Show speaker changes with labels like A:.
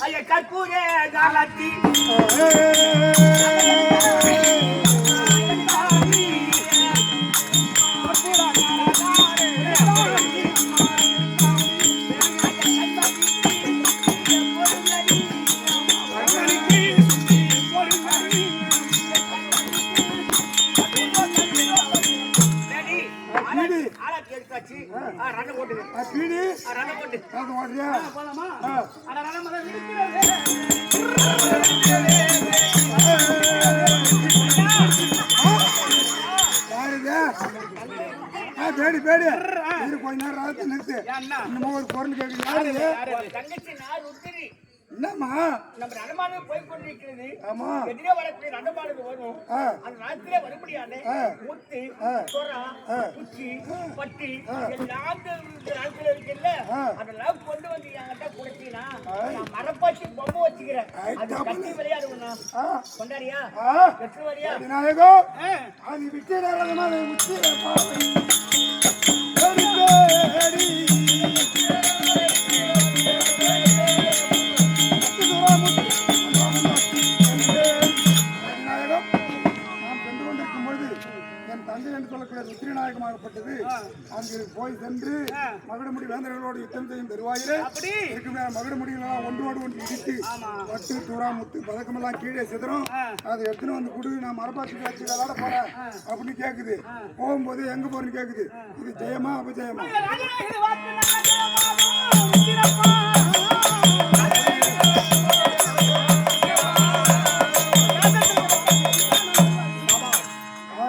A: ஐயா கற்பூரே காலத்தி
B: பேடி பேடி கொஞ்ச நேரம் நிறுத்து இன்னமும் ஒரு பொருள் கேட்குது என்னம்மா
A: நம்ம நடமாடு போய் கொண்டிருக்கிறது
B: ஆமா
A: எதிரே வரக்கூடிய நடமாடுக்கு வரும் அந்த நாட்டிலே வரப்படியானே முத்து சொரா குச்சி பட்டி எல்லாம் நாட்டில் இருக்குல்ல அதெல்லாம் கொண்டு வந்து என்கிட்ட கொடுத்தீங்கன்னா நான் மரப்பாச்சி பொம்மை வச்சுக்கிறேன் அது கட்டி விளையாடுவேண்ணா கொண்டாடியா எட்டு வரியா
B: விநாயகம் அது விட்டு நேரமா முச்சு ருத்ரநாயகமாகப்பட்டது அங்கு போய் சென்று மகுடமுடி வேந்தர்களோடு யுத்தம் செய்யும் தருவாயிலே இருக்கும் மகுடமுடிகளெல்லாம் ஒன்றோடு ஒன்று இடித்து பட்டு தூரா முத்து பதக்கமெல்லாம் கீழே சிதறும் அதை எடுத்துன்னு வந்து கொடு நான் மரபாட்சி வச்சு விளையாட போறேன் அப்படின்னு கேக்குது போகும்போது எங்க போறேன்னு கேக்குது இது ஜெயமா அபஜயமா